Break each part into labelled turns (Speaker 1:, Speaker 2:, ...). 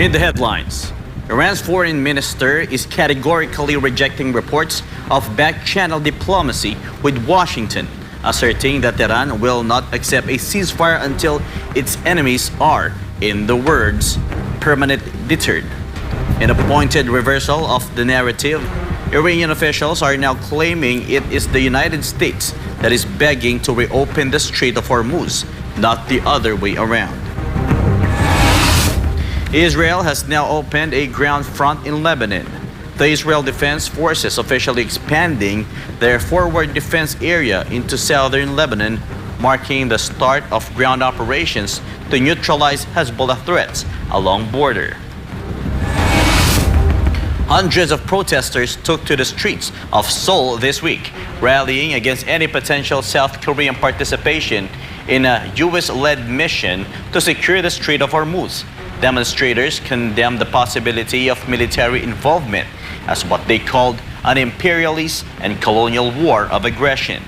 Speaker 1: In the headlines, Iran's foreign minister is categorically rejecting reports of back-channel diplomacy with Washington, asserting that Iran will not accept a ceasefire until its enemies are, in the words, permanently deterred. In a pointed reversal of the narrative, Iranian officials are now claiming it is the United States that is begging to reopen the Strait of Hormuz, not the other way around. Israel has now opened a ground front in Lebanon. The Israel Defense Forces officially expanding their forward defense area into southern Lebanon, marking the start of ground operations to neutralize Hezbollah threats along border. Hundreds of protesters took to the streets of Seoul this week, rallying against any potential South Korean participation in a U.S.-led mission to secure the Strait of Hormuz. Demonstrators condemned the possibility of military involvement as what they called an imperialist and colonial war of aggression.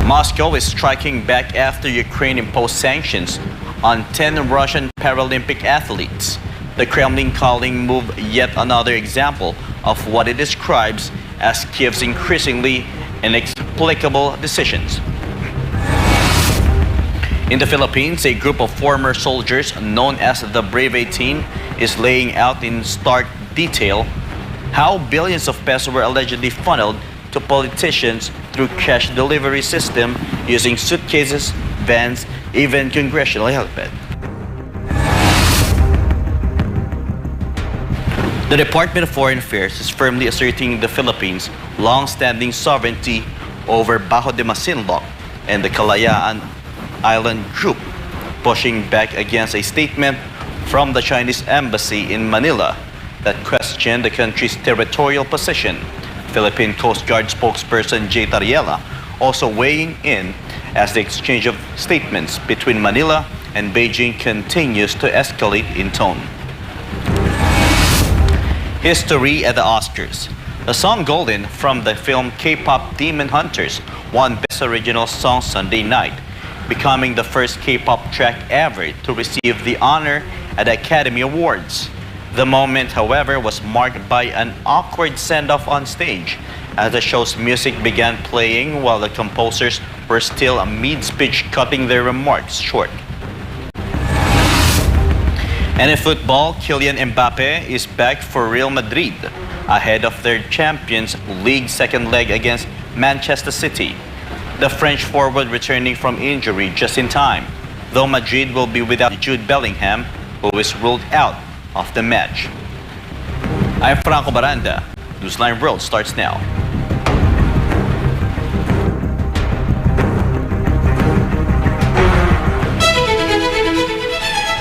Speaker 1: Moscow is striking back after Ukraine imposed sanctions on 10 Russian Paralympic athletes. The Kremlin calling move yet another example of what it describes as Kiev's increasingly inexplicable decisions. In the Philippines, a group of former soldiers known as the Brave 18 is laying out in stark detail how billions of pesos were allegedly funneled to politicians through cash delivery system using suitcases, vans, even congressional helipad. The Department of Foreign Affairs is firmly asserting the Philippines' long-standing sovereignty over Bajo de Masinloc and the Kalayaan Island Group, pushing back against a statement from the Chinese embassy in Manila that questioned the country's territorial position. Philippine Coast Guard spokesperson Jay Tariela also weighing in as the exchange of statements between Manila and Beijing continues to escalate in tone. History at the Oscars. The song Golden from the film K-pop Demon Hunters won Best Original Song Sunday night, becoming the first K-pop track ever to receive the honor at the Academy Awards. The moment, however, was marked by an awkward send-off on stage as the show's music began playing while the composers were still mid-speech, cutting their remarks short. And in football, Kylian Mbappe is back for Real Madrid ahead of their Champions League second leg against Manchester City. The French forward returning from injury just in time, though Madrid will be without Jude Bellingham, who is ruled out of the match. I'm Franco Baranda. Newsline World starts now.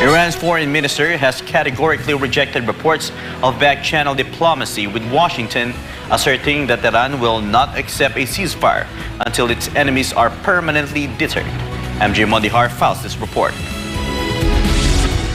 Speaker 1: Iran's foreign minister has categorically rejected reports of back-channel diplomacy with Washington, asserting that Iran will not accept a ceasefire until its enemies are permanently deterred. MJ Mondihar files this report.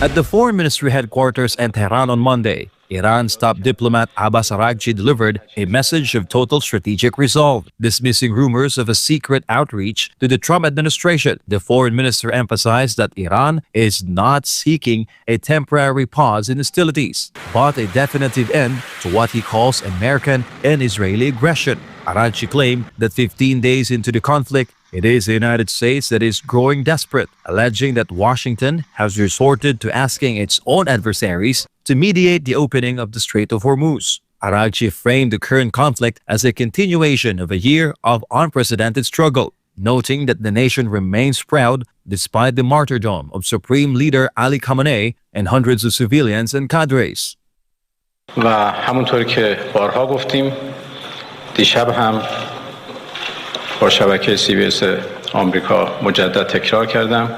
Speaker 2: At the Foreign Ministry headquarters in Tehran on Monday, Iran's top diplomat Abbas Araghchi delivered a message of total strategic resolve, dismissing rumors of a secret outreach to the Trump administration. The foreign minister emphasized that Iran is not seeking a temporary pause in hostilities, but a definitive end to what he calls American and Israeli aggression. Araghchi claimed that 15 days into the conflict, it is the United States that is growing desperate, alleging that Washington has resorted to asking its own adversaries to mediate the opening of the Strait of Hormuz. Araghchi framed the current conflict as a continuation of a year of unprecedented struggle, noting that the nation remains proud despite the martyrdom of Supreme Leader Ali Khamenei and hundreds of civilians and cadres.
Speaker 3: و همونطور که بارها گفتیم دیشب هم با شبکه CBS آمریکا مجدد تکرار کردم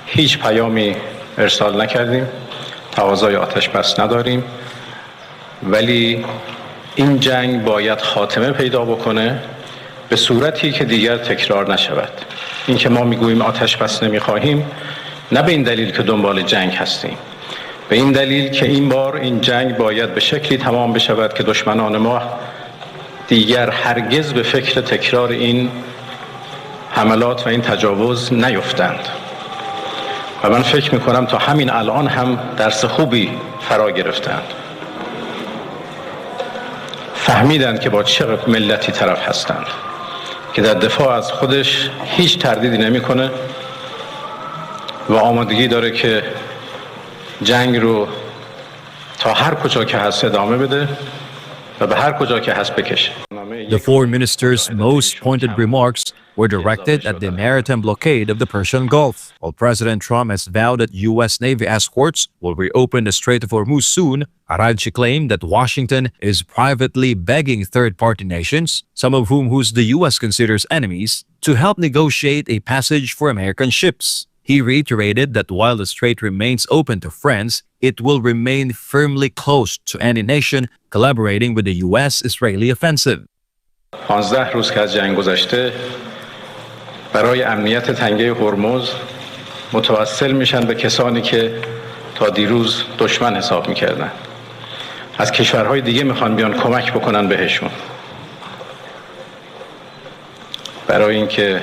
Speaker 3: هیچ پیامی ارسال نکردیم تقاضای آتش بس نداریم ولی این جنگ باید خاتمه پیدا بکنه به صورتی که دیگر تکرار نشود این که ما میگوییم آتش بس نمیخواهیم نه به این دلیل که دنبال جنگ هستیم به این دلیل که این بار این جنگ باید به شکلی تمام بشود که دشمنان ما دیگر هرگز به فکر تکرار این حملات و این تجاوز نیفتند و من فکر میکنم تا همین الان هم درس خوبی فرا گرفتند. فهمیدند که با چه ملتی طرف هستند که در دفاع از خودش هیچ تردیدی نمیکنه و آمادگی داره که جنگ رو تا هر کجا که هست ادامه بده و به هر کجا که هست بکشه.
Speaker 2: The foreign minister's most pointed remarks were directed at the maritime blockade of the Persian Gulf. While President Trump has vowed that U.S. Navy escorts will reopen the Strait of Hormuz soon, Aralchi claimed that Washington is privately begging third-party nations, some of whom the U.S. considers enemies, to help negotiate a passage for American ships. He reiterated that while the strait remains open to friends, it will remain firmly closed to any nation collaborating with the U.S.-Israeli offensive.
Speaker 3: 15 روز که از جنگ گذشته برای امنیت تنگه هرمز متوسل میشن به کسانی که تا دیروز دشمن حساب میکردن. از کشورهای دیگه میخوان بیان کمک بکنن بهشون برای اینکه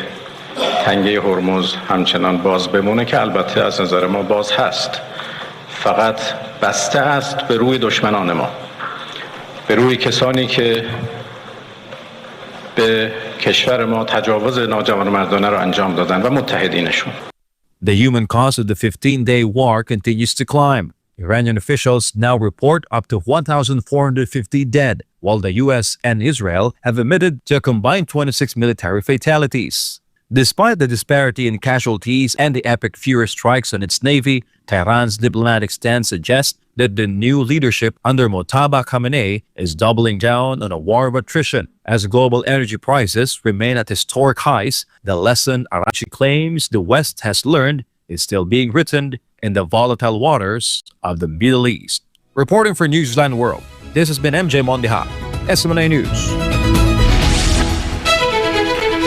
Speaker 3: تنگه هرمز همچنان باز بمونه، که البته از نظر ما باز هست، فقط بسته است به روی دشمنان ما، به روی کسانی که به کشور ما تجاوز ناجوانمردانه را انجام دادن و متحدینشون.
Speaker 2: The human cost of the 15-day war continues to climb. Iranian officials now report up to 1,450 dead, while the U.S. and Israel have admitted to a combined 26 military fatalities. Despite the disparity in casualties and the epic fury strikes on its navy, Tehran's diplomatic stance suggests that the new leadership under Mojtaba Khamenei is doubling down on a war of attrition. As global energy prices remain at historic highs, the lesson Arachi claims the West has learned is still being written in the volatile waters of the Middle East. Reporting for Newsline World, this has been MJ Mondeha, SMNI News.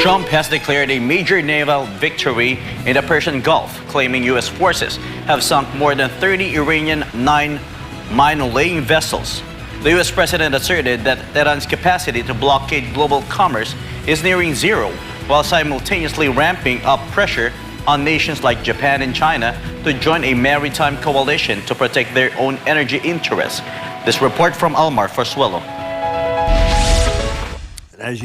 Speaker 1: Trump has declared a major naval victory in the Persian Gulf, claiming U.S. forces have sunk more than 30 Iranian mine-laying vessels. The U.S. president asserted that Iran's capacity to blockade global commerce is nearing zero, while simultaneously ramping up pressure on nations like Japan and China to join a maritime coalition to protect their own energy interests. This report from Almar Forsuelo.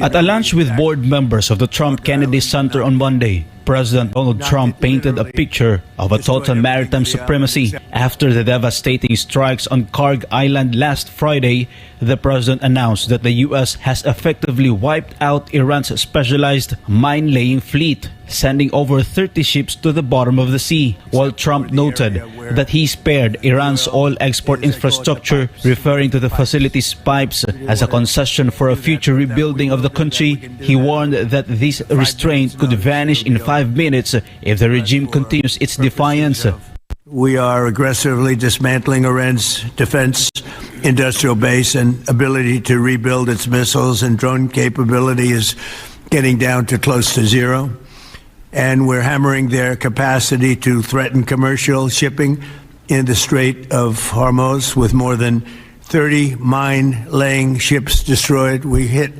Speaker 4: At a lunch with board members of the Trump Kennedy Center on Monday, President Donald Trump painted a picture of a total maritime supremacy. After the devastating strikes on Karg Island last Friday, the president announced that the U.S. has effectively wiped out Iran's specialized mine-laying fleet, sending over 30 ships to the bottom of the sea, while Trump noted that he spared Iran's oil export infrastructure, referring to the facility's pipes as a concession for a future rebuilding of the country. He warned that this restraint could vanish in 5 minutes if the regime continues its defiance.
Speaker 5: We are aggressively dismantling Iran's defense industrial base, and ability to rebuild its missiles and drone capability is getting down to close to zero. And we're hammering their capacity to threaten commercial shipping in the Strait of Hormuz, with more than 30 mine-laying ships destroyed. We hit,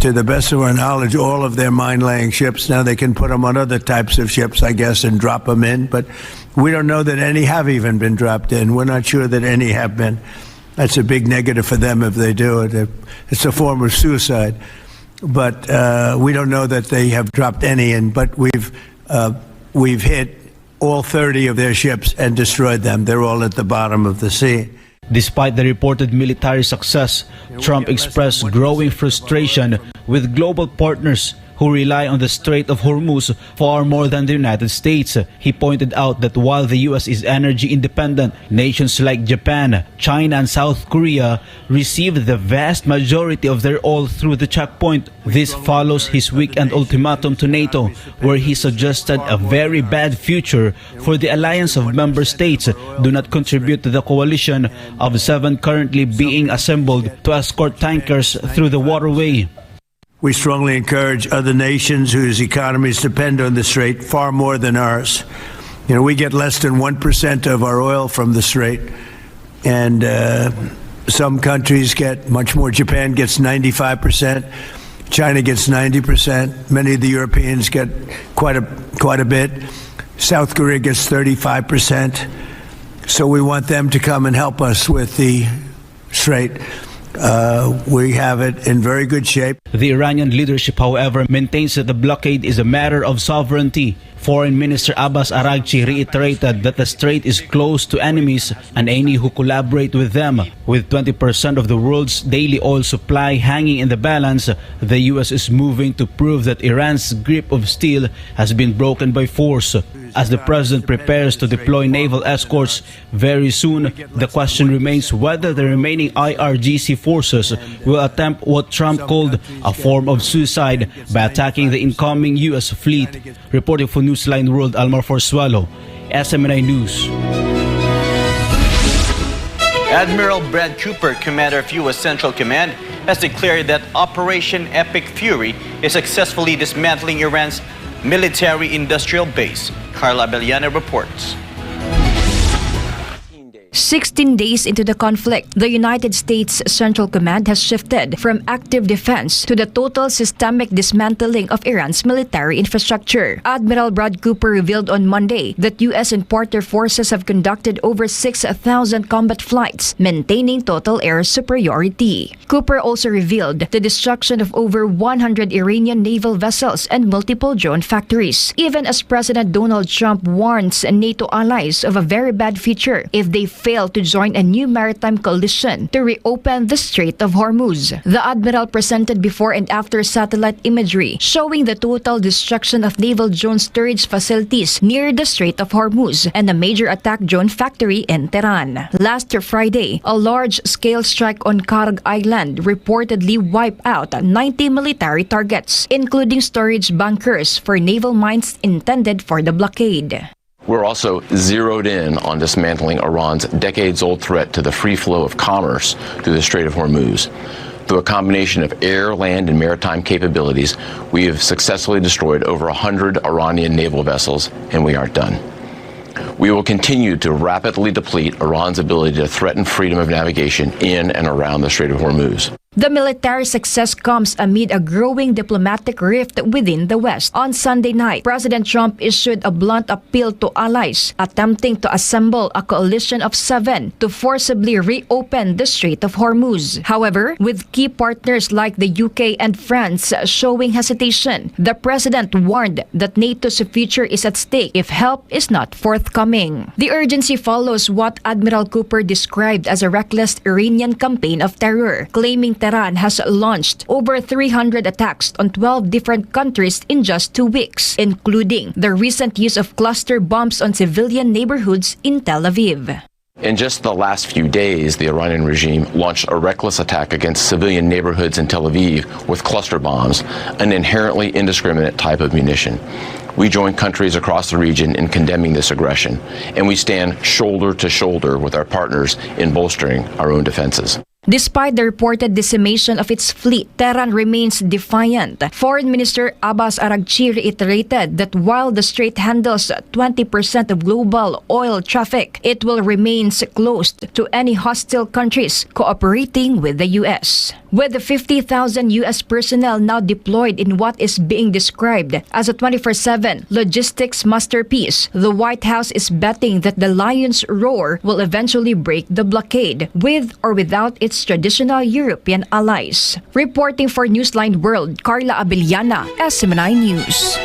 Speaker 5: to the best of our knowledge, all of their mine-laying ships. Now they can put them on other types of ships, I guess, and drop them in. But we don't know that any have even been dropped in. We're not sure that any have been. That's a big negative for them if they do it. It's a form of suicide. But we don't know that they have dropped any in. But we've hit all 30 of their ships and destroyed them. They're all at the bottom of the sea.
Speaker 4: Despite the reported military success, Trump expressed growing frustration with global partners who rely on the Strait of Hormuz far more than the United States. He pointed out that while the U.S. is energy independent, nations like Japan, China, and South Korea receive the vast majority of their oil through the checkpoint. This follows his weekend ultimatum to NATO, where he suggested a very bad future for the alliance of member states do not contribute to the coalition of 7 currently being assembled to escort tankers through the waterway.
Speaker 5: We strongly encourage other nations whose economies depend on the Strait far more than ours. You know, we get less than 1% of our oil from the Strait, and some countries get much more. Japan gets 95%, China gets 90%. Many of the Europeans get quite a bit. South Korea gets 35%. So we want them to come and help us with the Strait. We have it in very good shape.
Speaker 4: The Iranian leadership, however, maintains that the blockade is a matter of sovereignty. Foreign Minister Abbas Araghchi reiterated that the strait is closed to enemies and any who collaborate with them. With 20% of the world's daily oil supply hanging in the balance, the U.S. is moving to prove that Iran's grip of steel has been broken by force. As the president prepares to deploy naval escorts very soon, the question remains whether the remaining IRGC forces will attempt what Trump called a form of suicide by attacking the incoming U.S. fleet. Reporting for Newsline World, Almar Forsualo, SMNI News.
Speaker 1: Admiral Brad Cooper, commander of U.S. Central Command, has declared that Operation Epic Fury is successfully dismantling Iran's military-industrial base. Carla Abellana reports.
Speaker 6: 16 days into the conflict, the United States Central Command has shifted from active defense to the total systemic dismantling of Iran's military infrastructure. Admiral Brad Cooper revealed on Monday that U.S. and partner forces have conducted over 6,000 combat flights, maintaining total air superiority. Cooper also revealed the destruction of over 100 Iranian naval vessels and multiple drone factories, even as President Donald Trump warns NATO allies of a very bad future if they failed to join a new maritime coalition to reopen the Strait of Hormuz. The admiral presented before and after satellite imagery showing the total destruction of naval drone storage facilities near the Strait of Hormuz and a major attack drone factory in Tehran. Last Friday, a large-scale strike on Karg Island reportedly wiped out 90 military targets, including storage bunkers for naval mines intended for the blockade.
Speaker 7: We're also zeroed in on dismantling Iran's decades-old threat to the free flow of commerce through the Strait of Hormuz. Through a combination of air, land, and maritime capabilities, we have successfully destroyed over 100 Iranian naval vessels, and we aren't done. We will continue to rapidly deplete Iran's ability to threaten freedom of navigation in and around the Strait of Hormuz.
Speaker 6: The military success comes amid a growing diplomatic rift within the West. On Sunday night, President Trump issued a blunt appeal to allies attempting to assemble a coalition of 7 to forcibly reopen the Strait of Hormuz. However, with key partners like the UK and France showing hesitation, the president warned that NATO's future is at stake if help is not forthcoming. The urgency follows what Admiral Cooper described as a reckless Iranian campaign of terror, claiming Tehran has launched over 300 attacks on 12 different countries in just 2 weeks, including the recent use of cluster bombs on civilian neighborhoods in Tel Aviv.
Speaker 7: In just the last few days, the Iranian regime launched a reckless attack against civilian neighborhoods in Tel Aviv with cluster bombs, an inherently indiscriminate type of munition. We join countries across the region in condemning this aggression, and we stand shoulder to shoulder with our partners in bolstering our own defenses.
Speaker 6: Despite the reported decimation of its fleet, Tehran remains defiant. Foreign Minister Abbas Araghchi reiterated that while the strait handles 20% of global oil traffic, it will remain closed to any hostile countries cooperating with the U.S. With 50,000 U.S. personnel now deployed in what is being described as a 24/7 logistics masterpiece, the White House is betting that the lion's roar will eventually break the blockade, with or without its traditional European allies. Reporting for Newsline World, Carla Abellana, SMNI News.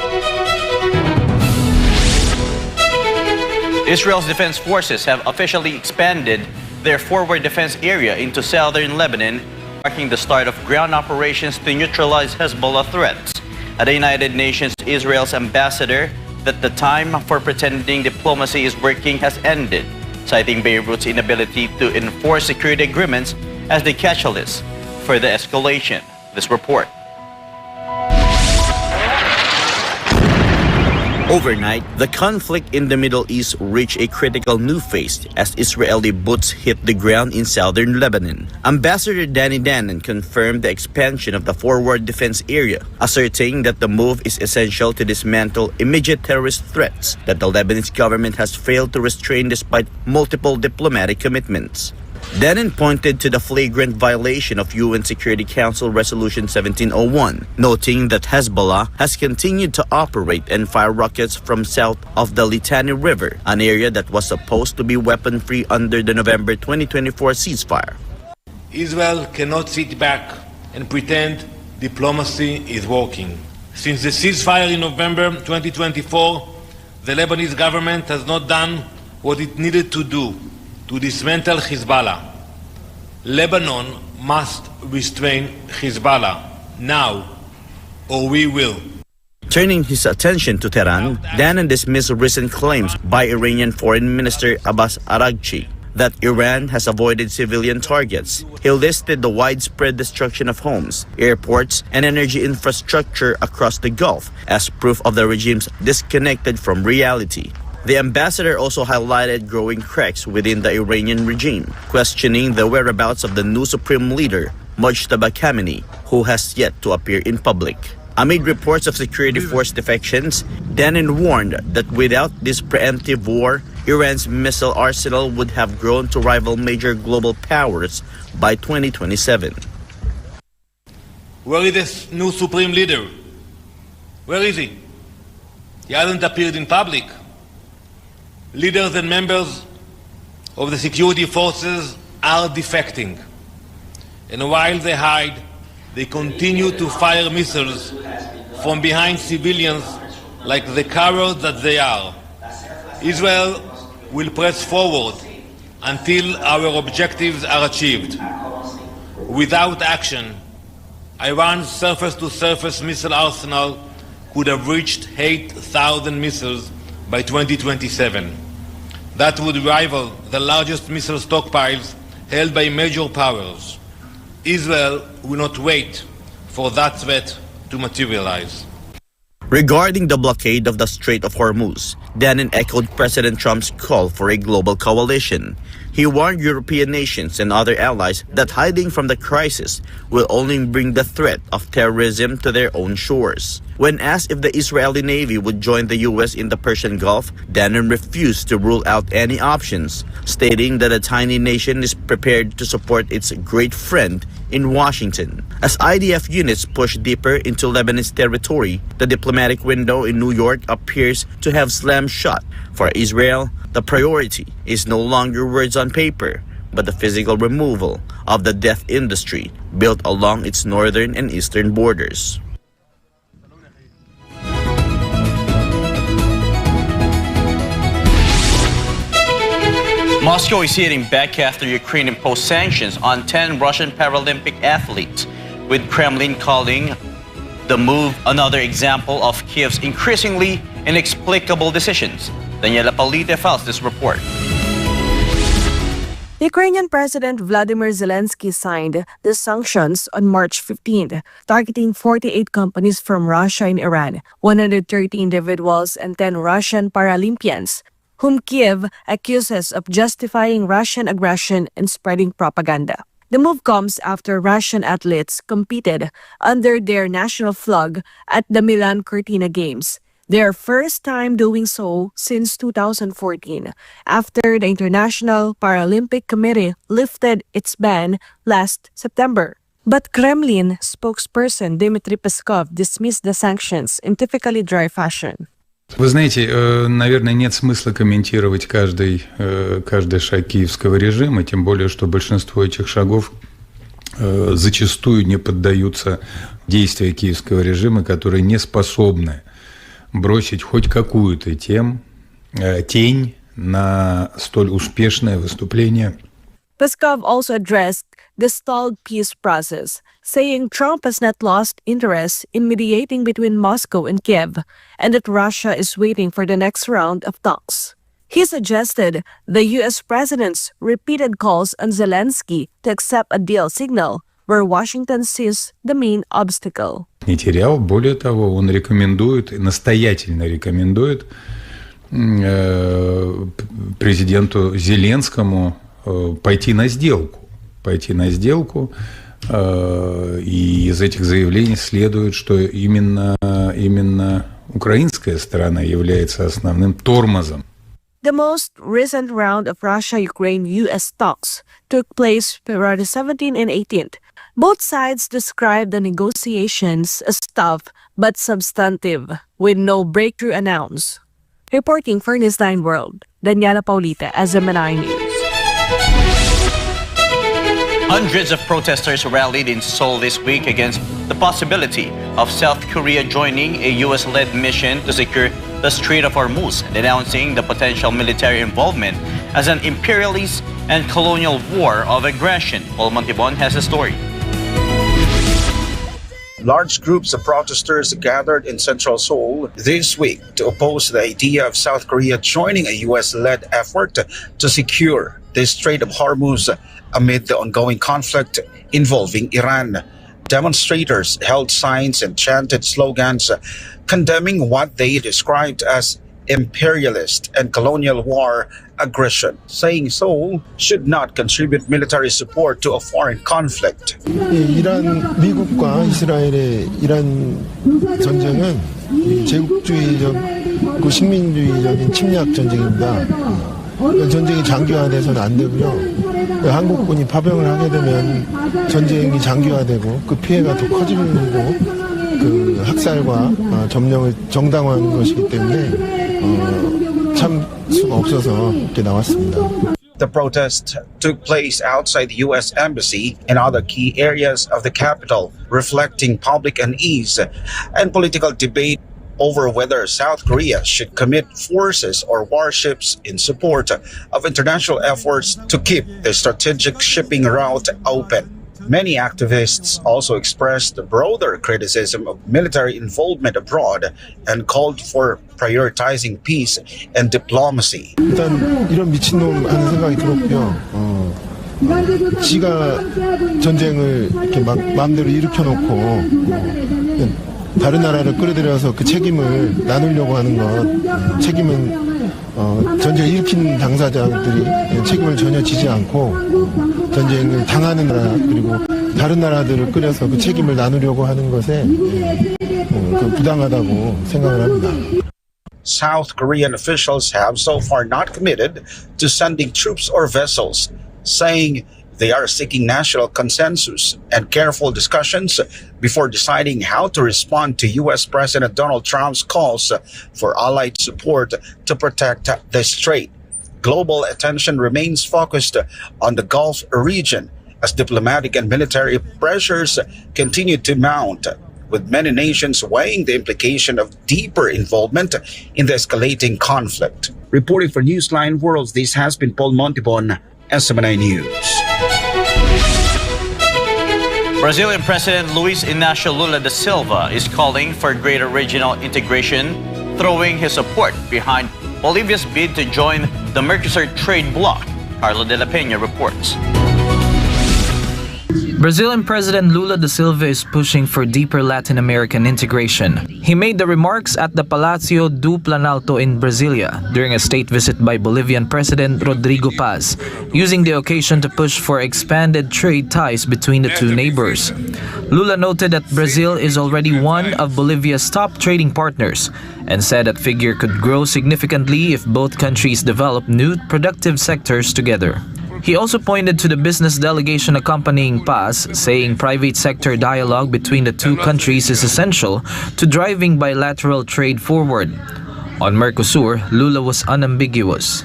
Speaker 1: Israel's defense forces have officially expanded their forward defense area into southern Lebanon, marking the start of ground operations to neutralize Hezbollah threats. At the United Nations, Israel's ambassador that the time for pretending diplomacy is working has ended, citing Beirut's inability to enforce security agreements as the catalyst for the escalation. This report. Overnight, the conflict in the Middle East reached a critical new phase as Israeli boots hit the ground in southern Lebanon. Ambassador Danny Danon confirmed the expansion of the forward defense area, asserting that the move is essential to dismantle immediate terrorist threats that the Lebanese government has failed to restrain despite multiple diplomatic commitments. Dannon pointed to the flagrant violation of UN Security Council Resolution 1701, noting that Hezbollah has continued to operate and fire rockets from south of the Litani River, an area that was supposed to be weapon-free under the November 2024 ceasefire.
Speaker 8: Israel cannot sit back and pretend diplomacy is working. Since the ceasefire in November 2024, the Lebanese government has not done what it needed to do to dismantle Hezbollah. Lebanon must restrain Hezbollah now, or we will.
Speaker 1: Turning his attention to Tehran, Dannon dismissed recent claims by Iranian Foreign Minister Abbas Araghchi that Iran has avoided civilian targets. He listed the widespread destruction of homes, airports, and energy infrastructure across the Gulf as proof of the regime's disconnected from reality. The ambassador also highlighted growing cracks within the Iranian regime, questioning the whereabouts of the new supreme leader, Mojtaba Khamenei, who has yet to appear in public. Amid reports of security force defections, Dannon warned that without this preemptive war, Iran's missile arsenal would have grown to rival major global powers by 2027.
Speaker 8: Where is this new supreme leader? Where is he? He hasn't appeared in public. Leaders and members of the security forces are defecting. And while they hide, they continue to fire missiles from behind civilians like the cowards that they are. Israel will press forward until our objectives are achieved. Without action, Iran's surface-to-surface missile arsenal could have reached 8,000 missiles by 2027. That would rival the largest missile stockpiles held by major powers. Israel will not wait for that threat to materialize.
Speaker 1: Regarding the blockade of the Strait of Hormuz, Dannon echoed President Trump's call for a global coalition. He warned European nations and other allies that hiding from the crisis will only bring the threat of terrorism to their own shores. When asked if the Israeli Navy would join the U.S. in the Persian Gulf, Dannon refused to rule out any options, stating that a tiny nation is prepared to support its great friend in Washington. As IDF units push deeper into Lebanese territory, the diplomatic window in New York appears to have slammed shut. For Israel, the priority is no longer words on paper, but the physical removal of the death industry built along its northern and eastern borders. Moscow is hitting back after Ukraine imposed sanctions on 10 Russian Paralympic athletes, with Kremlin calling the move another example of Kiev's increasingly inexplicable decisions. Daniela Palite files this report.
Speaker 9: Ukrainian President Vladimir Zelensky signed the sanctions on March 15th, targeting 48 companies from Russia and Iran, 130 individuals, and 10 Russian Paralympians, whom Kiev accuses of justifying Russian aggression and spreading propaganda. The move comes after Russian athletes competed under their national flag at the Milan Cortina Games, their first time doing so since 2014, after the International Paralympic Committee lifted its ban last September. But Kremlin spokesperson Dmitry Peskov dismissed the sanctions in typically dry fashion.
Speaker 10: Вы знаете, наверное, нет смысла комментировать каждый шаг киевского режима, тем более, что большинство этих шагов зачастую не поддаются действия киевского режима, которые не способны бросить хоть какую-то тень на столь успешное выступление.
Speaker 9: Peskov also addressed the stalled peace process, saying Trump has not lost interest in mediating between Moscow and Kiev, and that Russia is waiting for the next round of talks. He suggested the U.S. president's repeated calls on Zelensky to accept a deal signal where Washington sees the main obstacle.
Speaker 10: Не терял, более того, он рекомендует, настоятельно рекомендует президенту Зеленскому пойти на сделку, и из этих заявлений следует, что именно украинская сторона является основным тормозом.
Speaker 9: The most recent round of Russia-Ukraine-US talks took place February 17 and 18th. Both sides described the negotiations as tough but substantive, with no breakthrough announced. Reporting for Newsline World, Daniela Paulita, SMNI News.
Speaker 1: Hundreds of protesters rallied in Seoul this week against the possibility of South Korea joining a U.S.-led mission to secure the Strait of Hormuz, denouncing the potential military involvement as an imperialist and colonial war of aggression. Paul Montibon has a story.
Speaker 11: Large groups of protesters gathered in central Seoul this week to oppose the idea of South Korea joining a U.S.-led effort to secure the Strait of Hormuz amid the ongoing conflict involving Iran. Demonstrators held signs and chanted slogans condemning what they described as imperialist and colonial war aggression, saying Seoul should not contribute military support to a foreign conflict.
Speaker 12: 이란 미국과 이스라엘의 이란 전쟁은 제국주의적 식민주의적인 침략 전쟁입니다. 전쟁이 장기화돼서는 안 되고요. 한국군이 파병을 하게 되면 전쟁이 장기화되고 그 피해가 더 커지고 그 학살과 점령을 정당화하는 것이기 때문에 참 수가 없어서 이렇게 나왔습니다.
Speaker 11: The protest took place outside the U.S. Embassy and other key areas of the capital, reflecting public unease and political debate over whether South Korea should commit forces or warships in support of international efforts to keep the strategic shipping route open. Many activists also expressed broader criticism of military involvement abroad and called for prioritizing peace and diplomacy.
Speaker 12: 일단 이런 미친놈 하는 생각이 들었고요. 지가 전쟁을 이렇게 막 마음대로 일으켜놓고 다른 나라를 끌어들여서 그 책임을 나누려고 하는 것, 책임은 전쟁을 일으킨 당사자들이 책임을 전혀 지지 않고 전쟁을 당하는 나라 그리고 다른 나라들을 끌어서 그 책임을 나누려고 하는 것에 부당하다고 생각을 합니다.
Speaker 11: South Korean officials have so far not committed to sending troops or vessels, saying they are seeking national consensus and careful discussions before deciding how to respond to U.S. President Donald Trump's calls for allied support to protect the strait. Global attention remains focused on the Gulf region as diplomatic and military pressures continue to mount, with many nations weighing the implication of deeper involvement in the escalating conflict. Reporting for Newsline World, this has been Paul Montibon, SMNI News.
Speaker 1: Brazilian President Luiz Inácio Lula da Silva is calling for greater regional integration, throwing his support behind Bolivia's bid to join the Mercosur trade bloc. Carlo de la Peña reports.
Speaker 13: Brazilian President Lula da Silva is pushing for deeper Latin American integration. He made the remarks at the Palácio do Planalto in Brasilia during a state visit by Bolivian President Rodrigo Paz, using the occasion to push for expanded trade ties between the two neighbors. Lula noted that Brazil is already one of Bolivia's top trading partners and said that figure could grow significantly if both countries develop new productive sectors together. He also pointed to the business delegation accompanying Paz, saying private sector dialogue between the two countries is essential to driving bilateral trade forward. On Mercosur, Lula was unambiguous.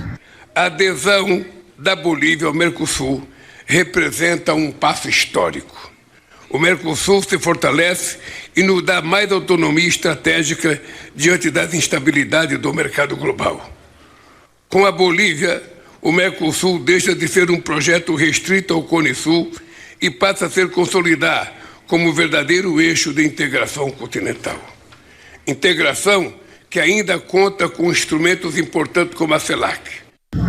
Speaker 14: A adesão da Bolívia ao Mercosul representa passo histórico. O Mercosul se fortalece e nos dá mais autonomia estratégica diante das instabilidades do mercado global. Com a Bolívia, o Mercosul deixa de ser projeto restrito ao Cone Sul e passa a se consolidar como verdadeiro eixo de integração continental. Integração que ainda conta com instrumentos importantes como a CELAC.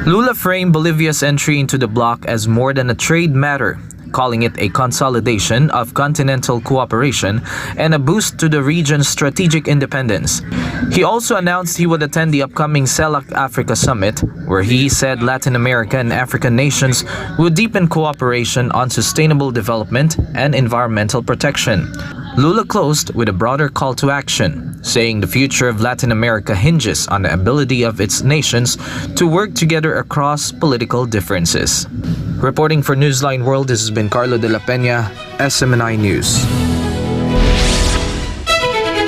Speaker 13: Lula framed Bolivia's entry into the bloc as more than a trade matter, calling it a consolidation of continental cooperation and a boost to the region's strategic independence. He also announced he would attend the upcoming CELAC Africa Summit, where he said Latin America and African nations would deepen cooperation on sustainable development and environmental protection. Lula closed with a broader call to action, saying the future of Latin America hinges on the ability of its nations to work together across political differences. Reporting for Newsline World, this has been Carlo de la Peña, SMNI News.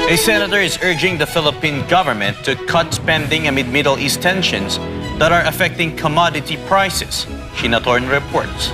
Speaker 1: A senator is urging the Philippine government to cut spending amid Middle East tensions that are affecting commodity prices. Sheena Torn reports.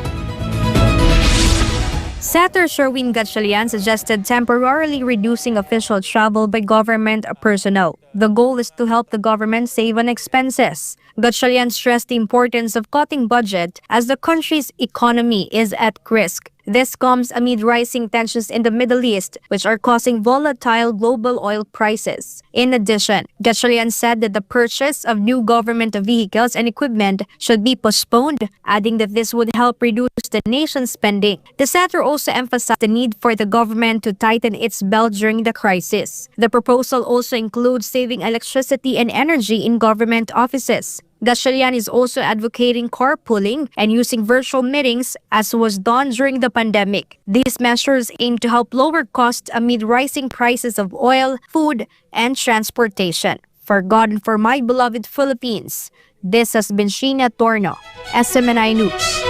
Speaker 15: Senator Sherwin Gatchalian suggested temporarily reducing official travel by government personnel. The goal is to help the government save on expenses. Gatchalian stressed the importance of cutting budget as the country's economy is at risk. This comes amid rising tensions in the Middle East, which are causing volatile global oil prices. In addition, Gatchalian said that the purchase of new government vehicles and equipment should be postponed, adding that this would help reduce the nation's spending. The senator also emphasized the need for the government to tighten its belt during the crisis. The proposal also includes saving electricity and energy in government offices. Gatchalian is also advocating carpooling and using virtual meetings as was done during the pandemic. These measures aim to help lower costs amid rising prices of oil, food, and transportation. For God and for my beloved Philippines, this has been Sheena Torno, SMNI News.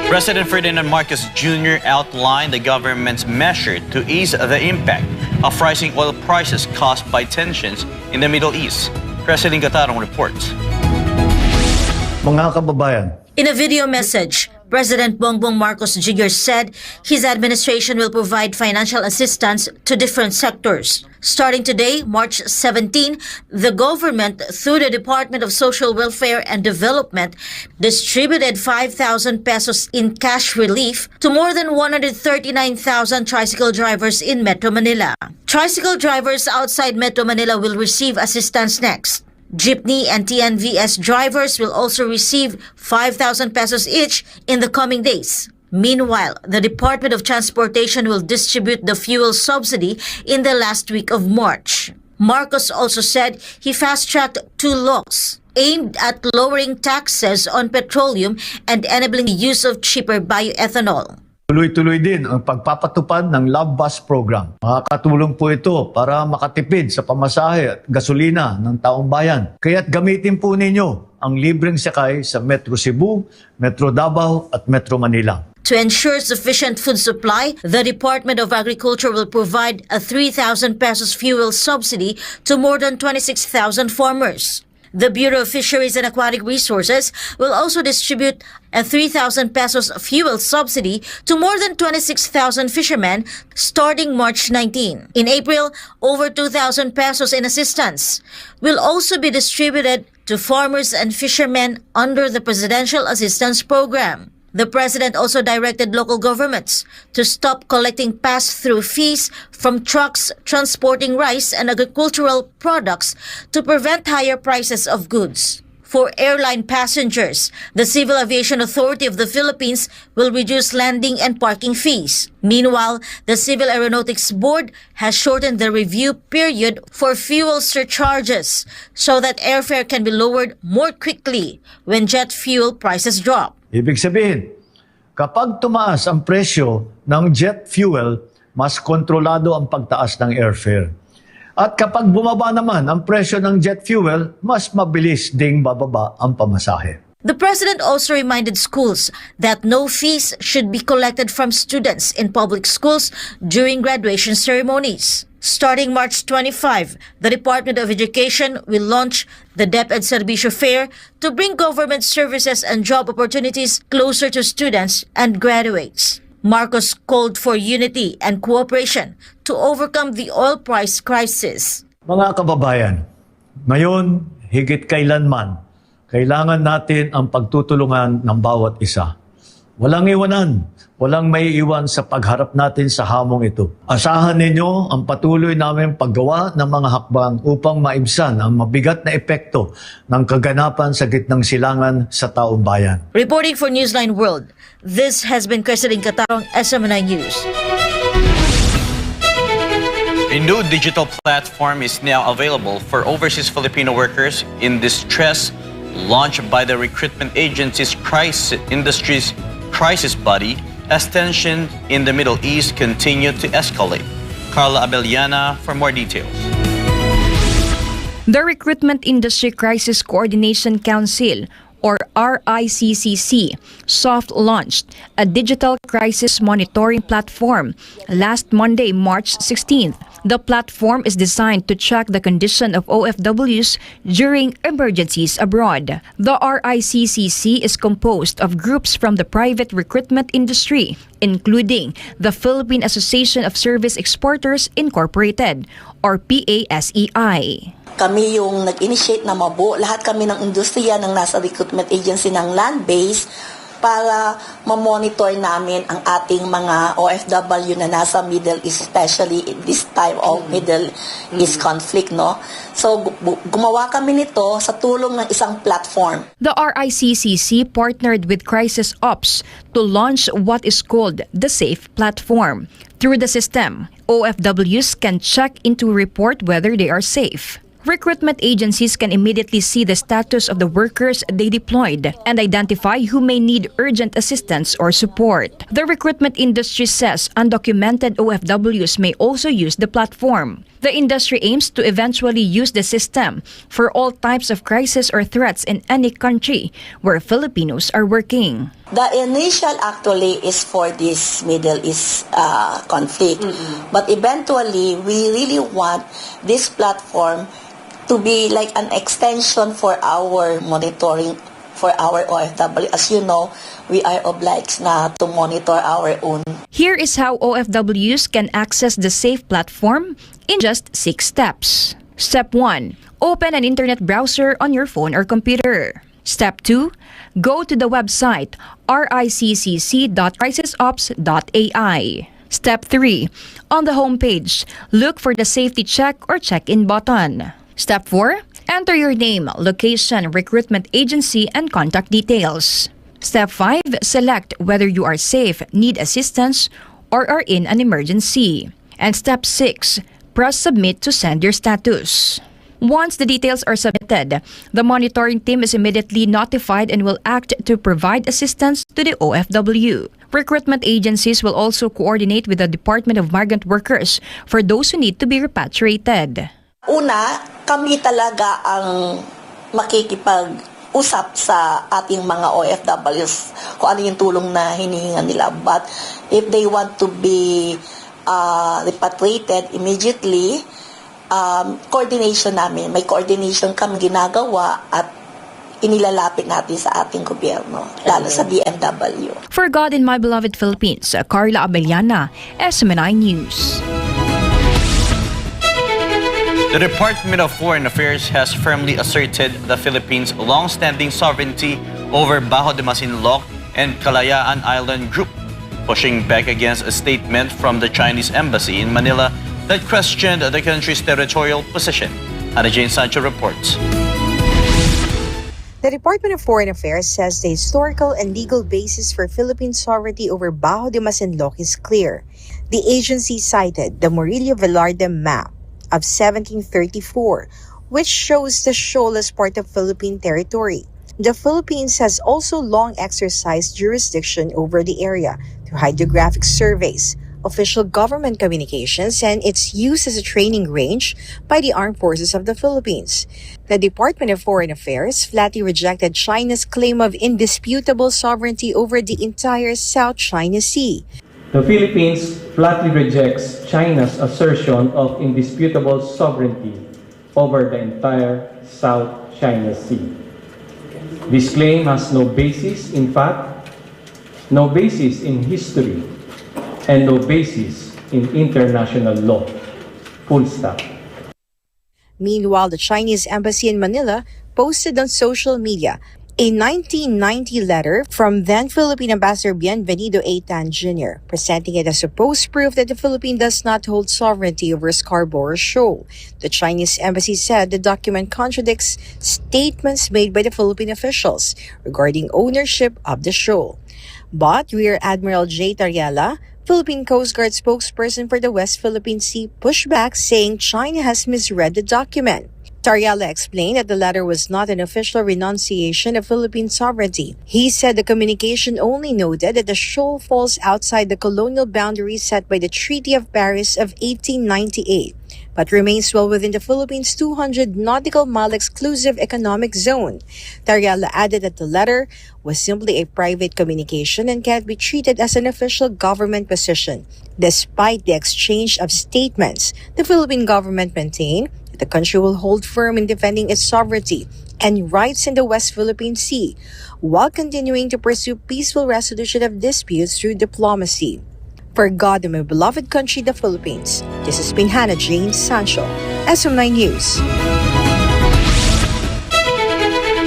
Speaker 1: President Ferdinand Marcos Jr. outlined the government's measure to ease the impact of rising oil prices caused by tensions in the Middle East. President Gatarong reports.
Speaker 16: Mga kababayan,
Speaker 17: in a video message, President Bongbong Marcos Jr. said his administration will provide financial assistance to different sectors. Starting today, March 17, the government, through the Department of Social Welfare and Development, distributed 5,000 pesos in cash relief to more than 139,000 tricycle drivers in Metro Manila. Tricycle drivers outside Metro Manila will receive assistance next. Jeepney and TNVS drivers will also receive 5,000 pesos each in the coming days. Meanwhile, the Department of Transportation will distribute the fuel subsidy in the last week of March. Marcos also said he fast-tracked 2 laws aimed at lowering taxes on petroleum and enabling the use of cheaper bioethanol.
Speaker 16: Tuloy-tuloy din ang pagpapatupad ng Love Bus Program. Makakatulong po ito para makatipid sa pamasahe at gasolina ng taong bayan. Kaya't gamitin po ninyo ang libreng sakay sa Metro Cebu, Metro Davao at Metro Manila.
Speaker 17: To ensure sufficient food supply, the Department of Agriculture will provide a 3,000 pesos fuel subsidy to more than 26,000 farmers. The Bureau of Fisheries and Aquatic Resources will also distribute a 3,000 pesos fuel subsidy to more than 26,000 fishermen starting March 19. In April, over 2,000 pesos in assistance will also be distributed to farmers and fishermen under the Presidential Assistance Program. The President also directed local governments to stop collecting pass-through fees from trucks transporting rice and agricultural products to prevent higher prices of goods. For airline passengers, the Civil Aviation Authority of the Philippines will reduce landing and parking fees. Meanwhile, the Civil Aeronautics Board has shortened the review period for fuel surcharges so that airfare can be lowered more quickly when jet fuel prices drop.
Speaker 16: Ibig sabihin, kapag tumaas ang presyo ng jet fuel, mas kontrolado ang pagtaas ng airfare. At kapag bumaba naman ang presyo ng jet fuel, mas mabilis ding bababa ang pamasahe.
Speaker 17: The President also reminded schools that no fees should be collected from students in public schools during graduation ceremonies. Starting March 25, the Department of Education will launch the DepEd Servicio Fair to bring government services and job opportunities closer to students and graduates. Marcos called for unity and cooperation to overcome the oil price crisis.
Speaker 16: Mga kababayan, ngayon higit kailanman, kailangan natin ang pagtutulungan ng bawat isa. Walang iwanan, walang maiiwan sa pagharap natin sa hamong ito. Asahan ninyo ang patuloy namin paggawa ng mga hakbang upang maibsan ang mabigat na epekto ng kaganapan sa gitnang silangan sa taong bayan.
Speaker 17: Reporting for Newsline World, this has been President Gatarong, SMNI News.
Speaker 1: A new digital platform is now available for overseas Filipino workers in distress, launched by the recruitment agency's Crisis Body, as tension in the Middle East continued to escalate. Carla Abellana for more details.
Speaker 6: The Recruitment Industry Crisis Coordination Council, or RICCC, soft-launched a digital crisis monitoring platform last Monday, March 16th. The platform is designed to track the condition of OFWs during emergencies abroad. The RICCC is composed of groups from the private recruitment industry, including the Philippine Association of Service Exporters Incorporated, or PASEI.
Speaker 18: Kami yung nag-initiate na mabuo, lahat kami ng industriya ng nasa recruitment agency ng land-based para ma-monitor namin ang ating mga OFW na nasa Middle East, especially in this time of Middle East conflict, no? So, gumawa kami nito sa tulong ng isang platform.
Speaker 6: The RICCC partnered with Crisis Ops to launch what is called the SAFE platform. Through the system, OFWs can check into report whether they are safe. Recruitment agencies can immediately see the status of the workers they deployed and identify who may need urgent assistance or support. The recruitment industry says undocumented OFWs may also use the platform. The industry aims to eventually use the system for all types of crisis or threats in any country where Filipinos are working.
Speaker 18: The initial actually is for this Middle East conflict. But eventually, we really want this platform to be like an extension for our monitoring for our OFW. As you know, we are obliged na to monitor our own.
Speaker 6: Here is how OFWs can access the SAFE platform in just 6 steps. Step 1. Open an internet browser on your phone or computer. Step 2. Go to the website riccc.crisisops.ai. Step 3. On the homepage, look for the safety check or check-in button. Step 4. Enter your name, location, recruitment agency, and contact details. Step 5. Select whether you are safe, need assistance, or are in an emergency. And Step 6. Press submit to send your status. Once the details are submitted, the monitoring team is immediately notified and will act to provide assistance to the OFW. Recruitment agencies will also coordinate with the Department of Migrant Workers for those who need to be repatriated.
Speaker 18: Una, kami talaga ang makikipag-usap sa ating mga OFWs kung ano yung tulong na hinihingan nila. But if they want to be repatriated immediately, coordination namin. May coordination kami ginagawa at inilalapit natin sa ating gobyerno, lalo sa DMW.
Speaker 6: For God and My Beloved Philippines, Carla Abellana, SMNI News.
Speaker 1: The Department of Foreign Affairs has firmly asserted the Philippines' long-standing sovereignty over Bajo de Masinloc and Kalayaan Island Group, pushing back against a statement from the Chinese embassy in Manila that questioned the country's territorial position. Ana Jane Sancho reports.
Speaker 19: The Department of Foreign Affairs says the historical and legal basis for Philippine sovereignty over Bajo de Masinloc is clear. The agency cited the Murillo Velarde map of 1734, which shows the shoal as part of Philippine territory. The Philippines has also long exercised jurisdiction over the area through hydrographic surveys, official government communications, and its use as a training range by the Armed Forces of the Philippines. The Department of Foreign Affairs flatly rejected China's claim of indisputable sovereignty over the entire South China Sea.
Speaker 20: The Philippines flatly rejects China's assertion of indisputable sovereignty over the entire South China Sea. This claim has no basis in fact, no basis in history, and no basis in international law. Full stop.
Speaker 19: Meanwhile, the Chinese embassy in Manila posted on social media a 1990 letter from then-Philippine Ambassador Bienvenido A. Tan Jr., presenting it as supposed proof that the Philippines does not hold sovereignty over Scarborough Shoal. The Chinese embassy said the document contradicts statements made by the Philippine officials regarding ownership of the shoal. But Rear Admiral J. Tariela, Philippine Coast Guard spokesperson for the West Philippine Sea, pushed back, saying China has misread the document. Tariala explained that the letter was not an official renunciation of Philippine sovereignty. He said the communication only noted that the shoal falls outside the colonial boundaries set by the Treaty of Paris of 1898, but remains well within the Philippines' 200 nautical mile exclusive economic zone. Tariala added that the letter was simply a private communication and can't be treated as an official government position. Despite the exchange of statements, the Philippine government maintained that the country will hold firm in defending its sovereignty and rights in the West Philippine Sea, while continuing to pursue peaceful resolution of disputes through diplomacy. For God and my beloved country, the Philippines, this has been Hannah Jane Sancho, SMNI News.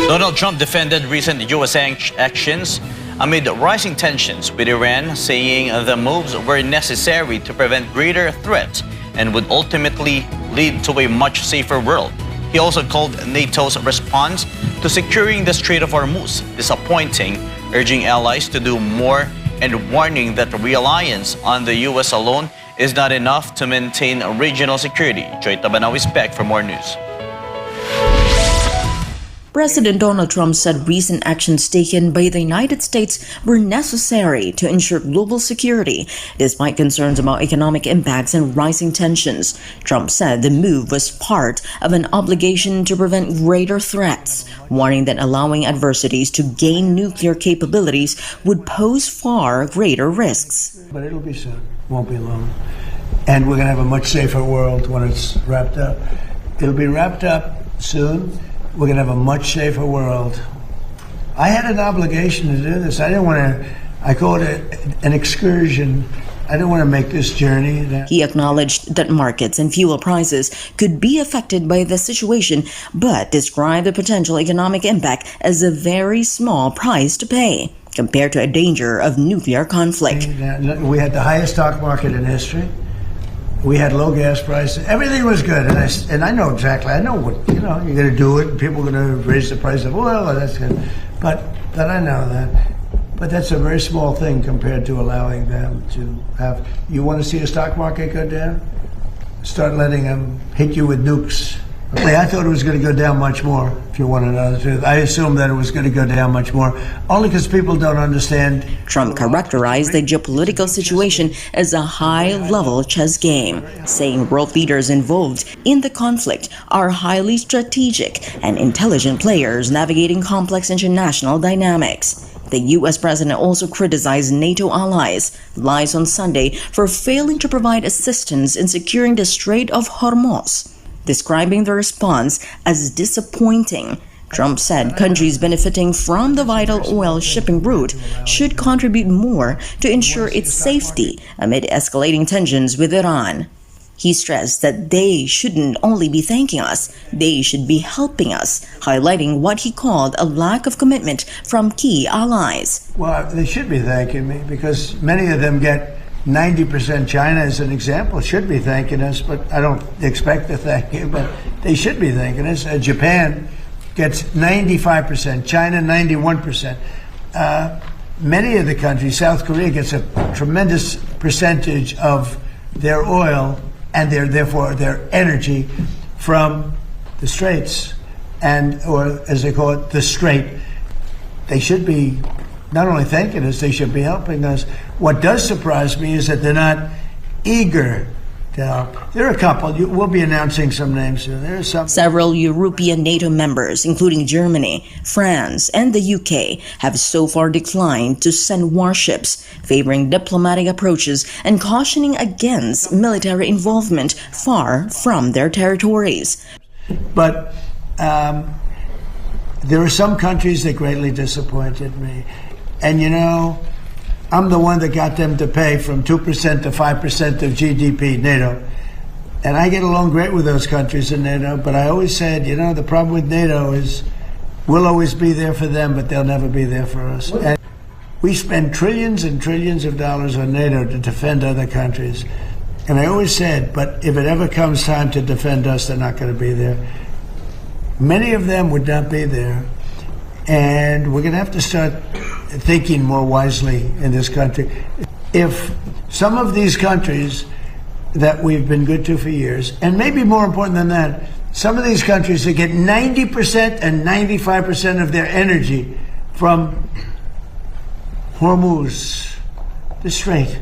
Speaker 1: Donald Trump defended recent U.S. actions amid rising tensions with Iran, saying the moves were necessary to prevent greater threats and would ultimately lead to a much safer world. He also called NATO's response to securing the Strait of Hormuz disappointing, urging allies to do more and warning that reliance on the U.S. alone is not enough to maintain regional security. Joy Tabanaw is back for more news.
Speaker 21: President Donald Trump said recent actions taken by the United States were necessary to ensure global security, despite concerns about economic impacts and rising tensions. Trump said the move was part of an obligation to prevent greater threats, warning that allowing adversaries to gain nuclear capabilities would pose far greater risks.
Speaker 5: But it'll be soon, won't be long. And we're going to have a much safer world when it's wrapped up. It'll be wrapped up soon. We're going to have a much safer world. I had an obligation to do this. I didn't want to, I call it an excursion. I didn't want to make this journey.
Speaker 21: He acknowledged that markets and fuel prices could be affected by the situation, but described the potential economic impact as a very small price to pay compared to a danger of nuclear conflict.
Speaker 5: We had the highest stock market in history. We had low gas prices. Everything was good, and I know exactly. I know what you're going to do it. And people are going to raise the price of oil. That's good, but I know that. But that's a very small thing compared to allowing them to have. You want to see a stock market go down? Start letting them hit you with nukes. I thought it was going to go down much more, if you want to know the truth. I assumed that it was going to go down much more, only because people don't understand.
Speaker 21: Trump characterized the geopolitical situation as a high-level chess game, saying world leaders involved in the conflict are highly strategic and intelligent players navigating complex international dynamics. The U.S. president also criticized NATO allies, lies on Sunday, for failing to provide assistance in securing the Strait of Hormuz, describing the response as disappointing. Trump said countries benefiting from the vital oil shipping route should contribute more to ensure its safety amid escalating tensions with Iran. He stressed that they shouldn't only be thanking us, they should be helping us, highlighting what he called a lack of commitment from key allies.
Speaker 5: Well, they should be thanking me because many of them get 90%. China, as an example, should be thanking us, but I don't expect to thank you, but they should be thanking us. Japan gets 95%, China 91%. Many of the countries, South Korea gets a tremendous percentage of their oil and therefore their energy from the straits, or as they call it, the strait. They should be not only thanking us, they should be helping us. What does surprise me is that they're not eager to help. There are a couple. We'll be announcing some names soon. There are some.
Speaker 21: Several European NATO members, including Germany, France, and the UK, have so far declined to send warships, favoring diplomatic approaches and cautioning against military involvement far from their territories.
Speaker 5: But there are some countries that greatly disappointed me. And I'm the one that got them to pay from 2% to 5% of GDP, NATO. And I get along great with those countries in NATO, but I always said, the problem with NATO is we'll always be there for them, but they'll never be there for us. And we spend trillions and trillions of dollars on NATO to defend other countries. And I always said, but if it ever comes time to defend us, they're not going to be there. Many of them would not be there. And we're going to have to start thinking more wisely in this country. If some of these countries that we've been good to for years, and maybe more important than that, Some of these countries that get 90% and 95% of their energy from Hormuz, the Strait.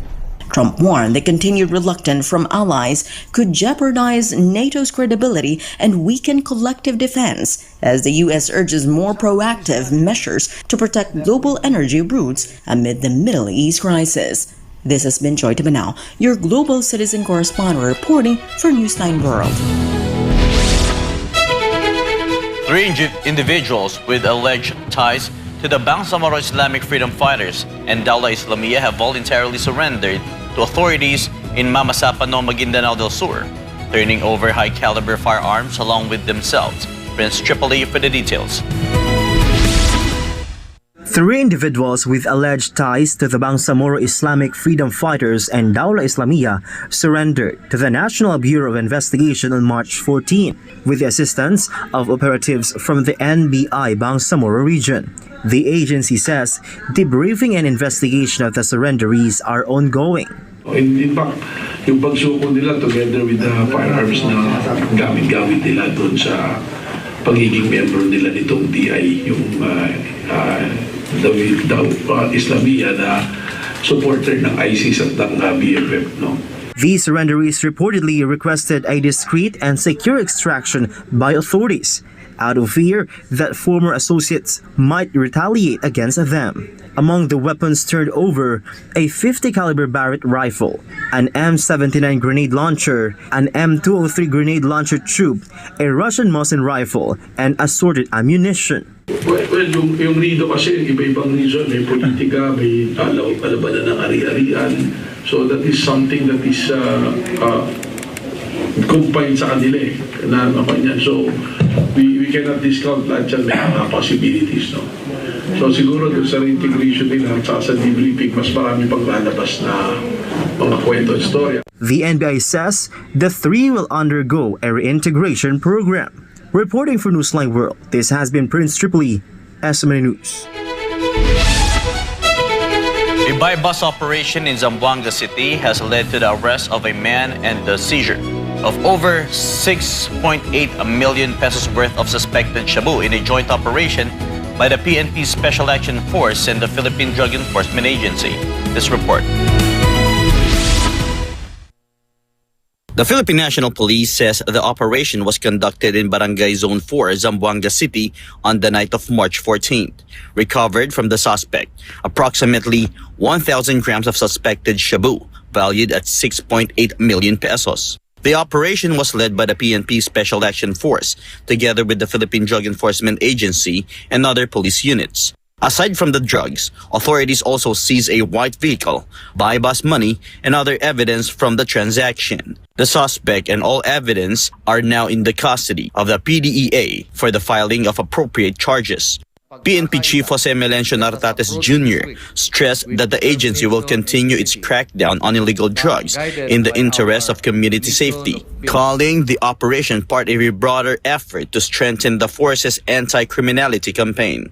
Speaker 21: Trump warned the continued reluctance from allies could jeopardize NATO's credibility and weaken collective defense as the U.S. urges more proactive measures to protect global energy routes amid the Middle East crisis. This has been Joy Tabanao, your global citizen correspondent reporting for Newsline World.
Speaker 1: 3 individuals with alleged ties to the Bangsamoro Islamic Freedom Fighters and Dawla Islamiyah have voluntarily surrendered to authorities in Mamasapano, Maguindanao del Sur, turning over high-caliber firearms along with themselves. Prince Tripoli for the details.
Speaker 3: 3 individuals with alleged ties to the Bangsamoro Islamic Freedom Fighters and Dawla Islamiyah surrendered to the National Bureau of Investigation on March 14 with the assistance of operatives from the NBI Bangsamoro region. The agency says debriefing and investigation of the surrenderies are ongoing.
Speaker 22: In fact, yung pagsuko nila together with the firearms na gamit-gamit nila doon sa pagiging member nila nitong DI, yung Islamiyah na supporter ng ISIS at ng BFF, no?
Speaker 3: These surrenderies reportedly requested a discreet and secure extraction by authorities out of fear that former associates might retaliate against them. Among the weapons turned over, a 50 caliber Barrett rifle, an M79 grenade launcher, an M203 grenade launcher tube, a Russian Mosin rifle, and assorted ammunition.
Speaker 22: Well, yung Rido kasi, iba-ibang reason, may politika, may alabanan ng ari-arian. So that is something that is confined sa kanila na napanyan. So we cannot discount lahat yan, may mga possibilities, no? So siguro doon sa reintegration nila at sa debriefing, mas marami pang lalabas na mga kwento at storya.
Speaker 3: The NBI says the 3 will undergo a reintegration program. Reporting for Newsline World, this has been Prince Tripoli, SMNI News.
Speaker 1: A buy-bus operation in Zamboanga City has led to the arrest of a man and the seizure of over 6.8 million pesos worth of suspected shabu in a joint operation by the PNP Special Action Force and the Philippine Drug Enforcement Agency. This report. The Philippine National Police says the operation was conducted in Barangay Zone 4, Zamboanga City on the night of March 14th. Recovered from the suspect approximately 1,000 grams of suspected shabu, valued at 6.8 million pesos. The operation was led by the PNP Special Action Force, together with the Philippine Drug Enforcement Agency and other police units. Aside from the drugs, authorities also seized a white vehicle, buy-bus money, and other evidence from the transaction. The suspect and all evidence are now in the custody of the PDEA for the filing of appropriate charges. PNP Chief Jose Melencio Nartates Jr. stressed that the agency will continue its crackdown on illegal drugs in the interest of community safety, calling the operation part of a broader effort to strengthen the force's anti-criminality campaign.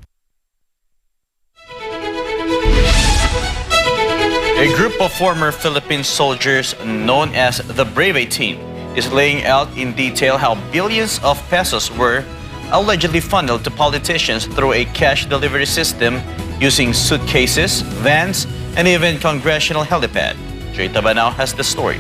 Speaker 1: A group of former Philippine soldiers known as the Brave 18 is laying out in detail how billions of pesos were allegedly funneled to politicians through a cash delivery system using suitcases, vans, and even congressional helipad. Joy Tabanao has the story.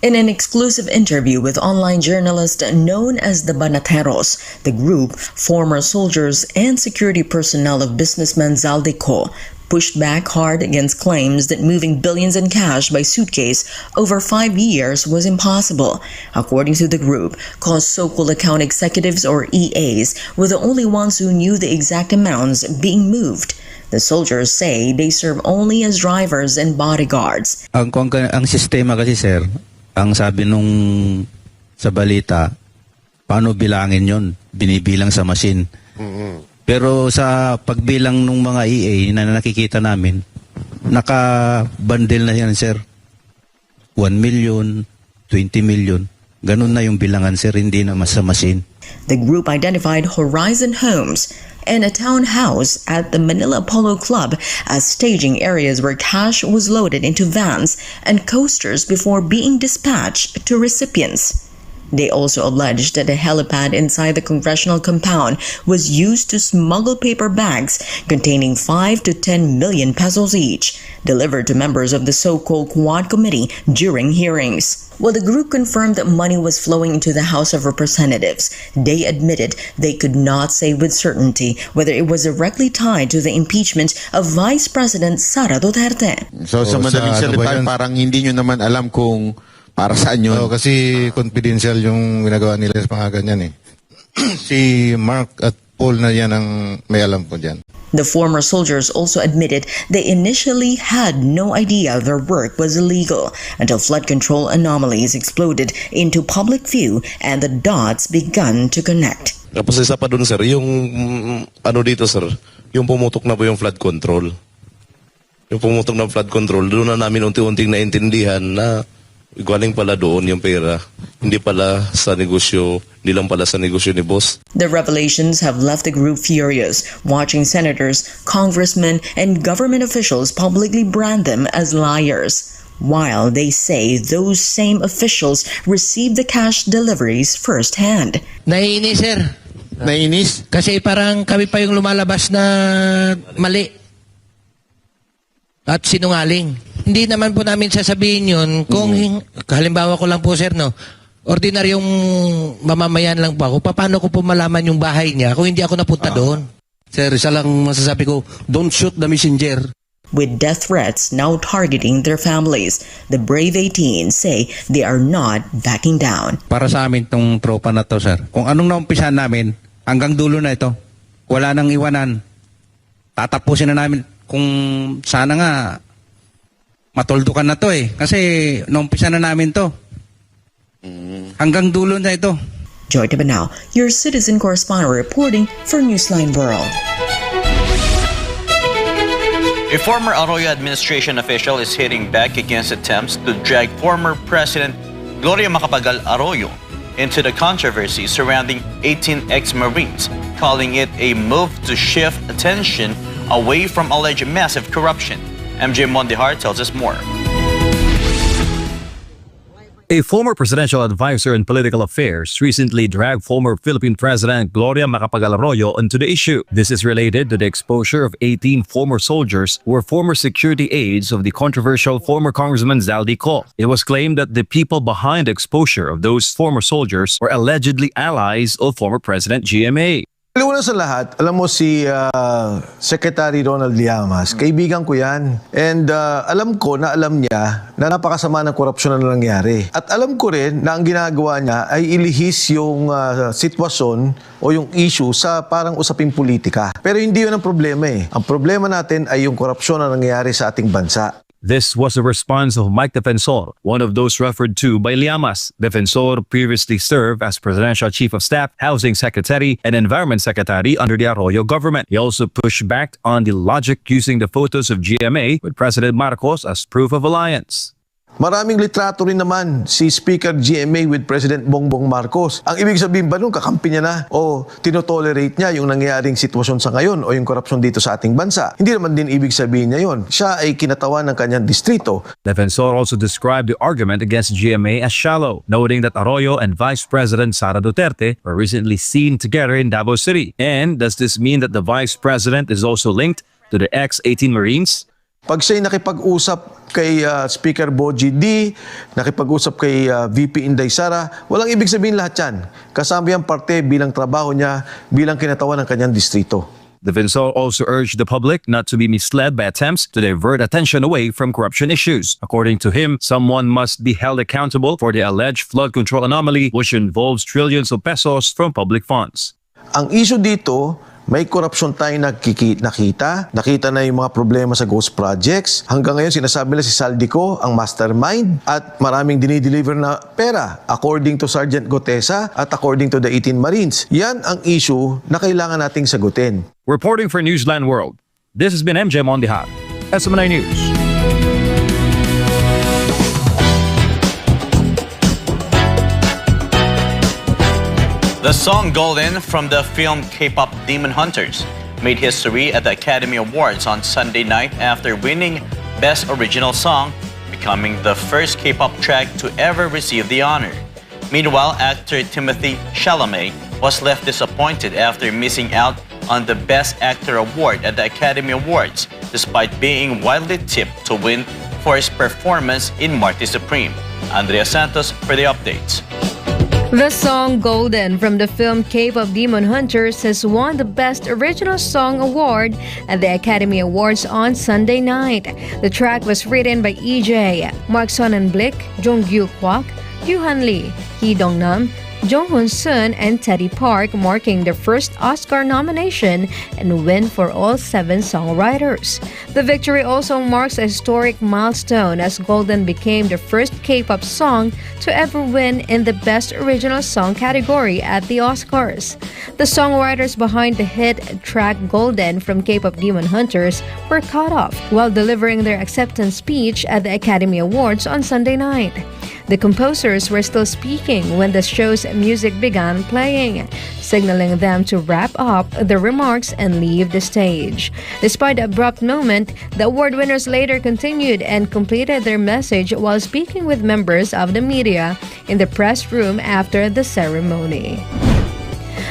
Speaker 21: In an exclusive interview with online journalist known as the Banateros, the group, former soldiers and security personnel of businessman Zaldico, pushed back hard against claims that moving billions in cash by suitcase over 5 years was impossible. According to the group, cause so-called account executives or EAs were the only ones who knew the exact amounts being moved. The soldiers say they serve only as drivers and bodyguards.
Speaker 23: Ang sistema kasi sir, ang sabi nung sa balita, paano bilangin yon? Binibilang sa machine. Pero sa pagbilang ng mga EA na nakikita namin, naka-bundle na yan, sir. 1 million, 20 million. Ganun na yung bilangan, sir, hindi na sa machine.
Speaker 21: The group identified Horizon Homes and a townhouse at the Manila Polo Club as staging areas where cash was loaded into vans and coasters before being dispatched to recipients. They also alleged that a helipad inside the congressional compound was used to smuggle paper bags containing 5 to 10 million pesos each, delivered to members of the so-called Quad Committee during hearings. While the group confirmed that money was flowing into the House of Representatives, they admitted they could not say with certainty whether it was directly tied to the impeachment of Vice President Sara Duterte.
Speaker 2: So sa madaling salita, parang hindi nyo naman alam kung para saan yun. Kasi confidential yung ginagawa nila sa mga ganyan eh. Si Mark at Paul na yan ang may alam po dyan.
Speaker 21: The former soldiers also admitted they initially had no idea their work was illegal until flood control anomalies exploded into public view and the dots began to connect.
Speaker 4: Tapos isa pa dun sir, yung ano dito sir, yung pumutok na po yung flood control. Yung pumutok na flood control, doon na namin unti-unting naintindihan na galing pala doon yung pera. Hindi pala sa negosyo, hindi lang pala sa negosyo ni boss.
Speaker 21: The revelations have left the group furious, watching senators, congressmen, and government officials publicly brand them as liars, while they say those same officials received the cash deliveries firsthand.
Speaker 7: Naiinis, sir.
Speaker 2: Naiinis?
Speaker 7: Kasi parang kami pa yung lumalabas na mali at sinungaling. Hindi naman po namin sasabihin yun kung halimbawa ko lang po sir no, ordinaryong mamamayan lang po ako, paano ko po malaman yung bahay niya kung hindi ako napunta doon?
Speaker 23: Sir, isa lang masasabi ko, don't shoot the messenger.
Speaker 21: With death threats now targeting their families, the brave 18 say they are not backing down.
Speaker 23: Para sa amin tong tropa na to sir, kung anong naumpisahan namin, hanggang dulo na ito, wala nang iwanan. Tatapusin na namin kung sana nga matuldukan na to eh. Kasi naumpisa na namin to. Hanggang dulo na ito.
Speaker 21: Joy Tabanao, your citizen correspondent reporting for Newsline World.
Speaker 1: A former Arroyo administration official is hitting back against attempts to drag former President Gloria Macapagal Arroyo into the controversy surrounding 18 ex-Marines, calling it a move to shift attention away from alleged massive corruption. MJ Mondihar tells us more.
Speaker 24: A former presidential advisor in political affairs recently dragged former Philippine President Gloria Macapagal Arroyo into the issue. This is related to the exposure of 18 former soldiers who were former security aides of the controversial former Congressman Zaldi Co. It was claimed that the people behind the exposure of those former soldiers were allegedly allies of former President GMA.
Speaker 25: Una sa lahat, alam mo si Secretary Ronald Llamas, kaibigan ko yan. And alam ko na alam niya na napakasama ng korupsyon na nangyari. At alam ko rin na ang ginagawa niya ay ilihis yung sitwasyon o yung issue sa parang usaping politika. Pero hindi yun ang problema eh. Ang problema natin ay yung korupsyon na nangyayari sa ating bansa.
Speaker 24: This was the response of Mike Defensor, one of those referred to by Llamas. Defensor previously served as Presidential Chief of Staff, Housing Secretary, and Environment Secretary under the Arroyo government. He also pushed back on the logic using the photos of GMA with President Marcos as proof of alliance.
Speaker 25: Maraming litrato rin naman si Speaker GMA with President Bongbong Marcos. Ang ibig sabihin ba nun, kakampi niya na o tinotolerate niya yung nangyayaring sitwasyon sa ngayon o yung korupsyon dito sa ating bansa? Hindi naman din ibig sabihin niya yun. Siya ay kinatawan ng kanyang distrito.
Speaker 24: Defensor also described the argument against GMA as shallow, noting that Arroyo and Vice President Sara Duterte were recently seen together in Davao City. And does this mean that the Vice President is also linked to the ex-18 Marines?
Speaker 25: Pag siya'y nakipag-usap kay Speaker Boji D, nakipag-usap kay VP Inday Sara, walang ibig sabihin lahat yan. Kasama yung parte bilang trabaho niya, bilang kinatawan ng kanyang distrito.
Speaker 24: Defensor also urged the public not to be misled by attempts to divert attention away from corruption issues. According to him, someone must be held accountable for the alleged flood control anomaly which involves trillions of pesos from public funds.
Speaker 25: Ang issue dito, may korupsyon tayong nakita na yung mga problema sa ghost projects. Hanggang ngayon sinasabi na si Saldico ang mastermind at maraming dinideliver na pera according to Sergeant Gotesa at according to the 18 Marines. Yan ang issue na kailangan nating sagutin.
Speaker 24: Reporting for Newsline World, this has been MJ Mondihar, SMNI News.
Speaker 1: The song Golden from the film K-pop Demon Hunters made history at the Academy Awards on Sunday night after winning Best Original Song, becoming the first K-pop track to ever receive the honor. Meanwhile, actor Timothy Chalamet was left disappointed after missing out on the Best Actor award at the Academy Awards, despite being widely tipped to win for his performance in Marty Supreme. Andrea Santos for the updates.
Speaker 8: The song Golden from the film Cave of Demon Hunters has won the Best Original Song Award at the Academy Awards on Sunday night. The track was written by EJ, Mark Sonnenblick, Jong-gyu Kwak, Yoo-han Lee, Hee Dong-nam, Jong Hoon-sun, and Teddy Park, marking their first Oscar nomination and win for all 7 songwriters. The victory also marks a historic milestone as Golden became the first K-pop song to ever win in the Best Original Song category at the Oscars. The songwriters behind the hit track Golden from K-pop Demon Hunters were cut off while delivering their acceptance speech at the Academy Awards on Sunday night. The composers were still speaking when the show's music began playing, signaling them to wrap up the remarks and leave the stage. Despite the abrupt moment, the award winners later continued and completed their message while speaking with members of the media in the press room after the ceremony.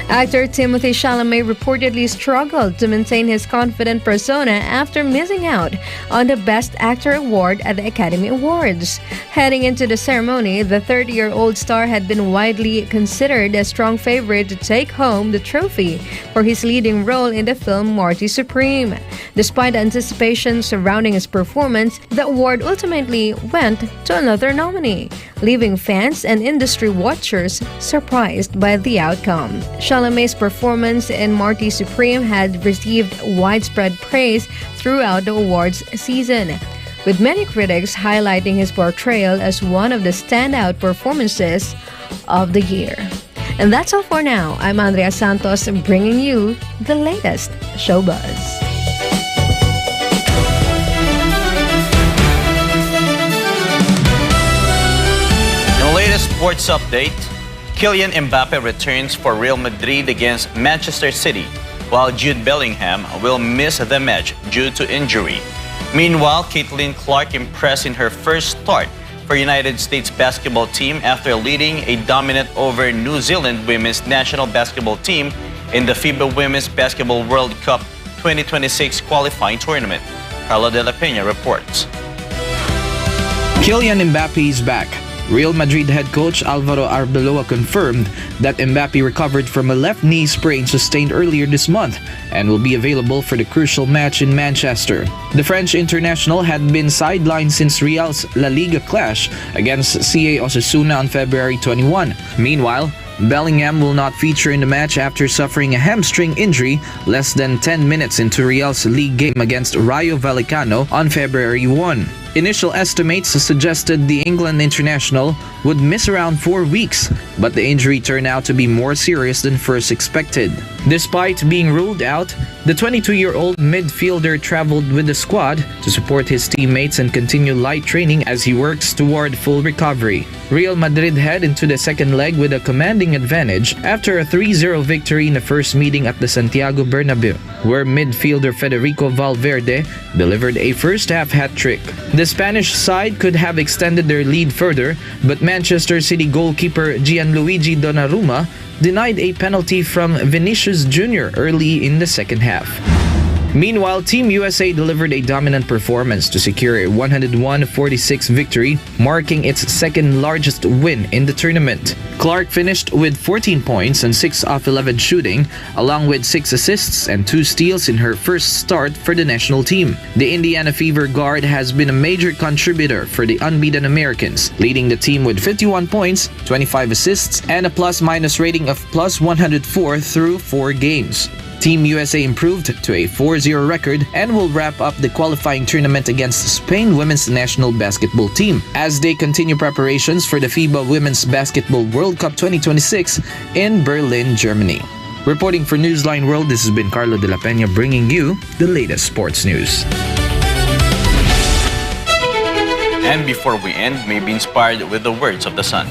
Speaker 8: Actor Timothy Chalamet reportedly struggled to maintain his confident persona after missing out on the Best Actor award at the Academy Awards. Heading into the ceremony, the 30-year-old star had been widely considered a strong favorite to take home the trophy for his leading role in the film Marty Supreme. Despite anticipation surrounding his performance, the award ultimately went to another nominee, leaving fans and industry watchers surprised by the outcome. Chalamet's performance in Marty Supreme had received widespread praise throughout the awards season, with many critics highlighting his portrayal as one of the standout performances of the year. And that's all for now. I'm Andrea Santos bringing you the latest showbuzz.
Speaker 1: In the latest sports update, Kylian Mbappe returns for Real Madrid against Manchester City, while Jude Bellingham will miss the match due to injury. Meanwhile, Caitlin Clark impressed in her first start for United States basketball team after leading a dominant over New Zealand women's national basketball team in the FIBA Women's Basketball World Cup 2026 qualifying tournament. Carlo De La Peña reports.
Speaker 13: Kylian Mbappe is back. Real Madrid head coach Alvaro Arbeloa confirmed that Mbappe recovered from a left knee sprain sustained earlier this month and will be available for the crucial match in Manchester. The French international had been sidelined since Real's La Liga clash against CA Osasuna on February 21. Meanwhile, Bellingham will not feature in the match after suffering a hamstring injury less than 10 minutes into Real's league game against Rayo Vallecano on February 1. Initial estimates suggested the England international would miss around 4 weeks, but the injury turned out to be more serious than first expected. Despite being ruled out, the 22-year-old midfielder traveled with the squad to support his teammates and continue light training as he works toward full recovery. Real Madrid head into the second leg with a commanding advantage after a 3-0 victory in the first meeting at the Santiago Bernabeu, where midfielder Federico Valverde delivered a first-half hat-trick. The Spanish side could have extended their lead further, but Manchester City goalkeeper Gianluigi Donnarumma denied a penalty from Vinicius Jr. early in the second half. Meanwhile, Team USA delivered a dominant performance to secure a 101-46 victory, marking its second largest win in the tournament. Clark finished with 14 points and 6 off 11 shooting, along with 6 assists and 2 steals in her first start for the national team. The Indiana Fever guard has been a major contributor for the unbeaten Americans, leading the team with 51 points, 25 assists, and a plus-minus rating of plus 104 through 4 games. Team USA improved to a 4-0 record and will wrap up the qualifying tournament against Spain women's national basketball team as they continue preparations for the FIBA Women's Basketball World Cup 2026 in Berlin, Germany. Reporting for Newsline World, this has been Carlo De La Peña bringing you the latest sports news.
Speaker 1: And before we end, may be inspired with the words of the sun.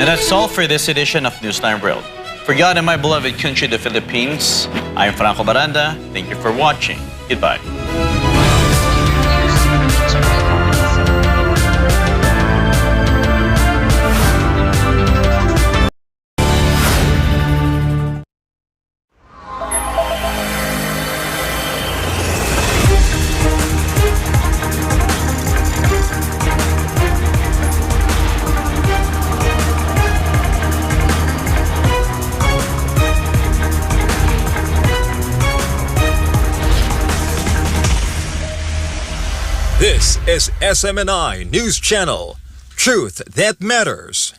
Speaker 1: And that's all for this edition of Newsline World. For God and my beloved country, the Philippines, I'm Franco Baranda. Thank you for watching. Goodbye.
Speaker 9: This is SMNI News Channel. Truth that matters.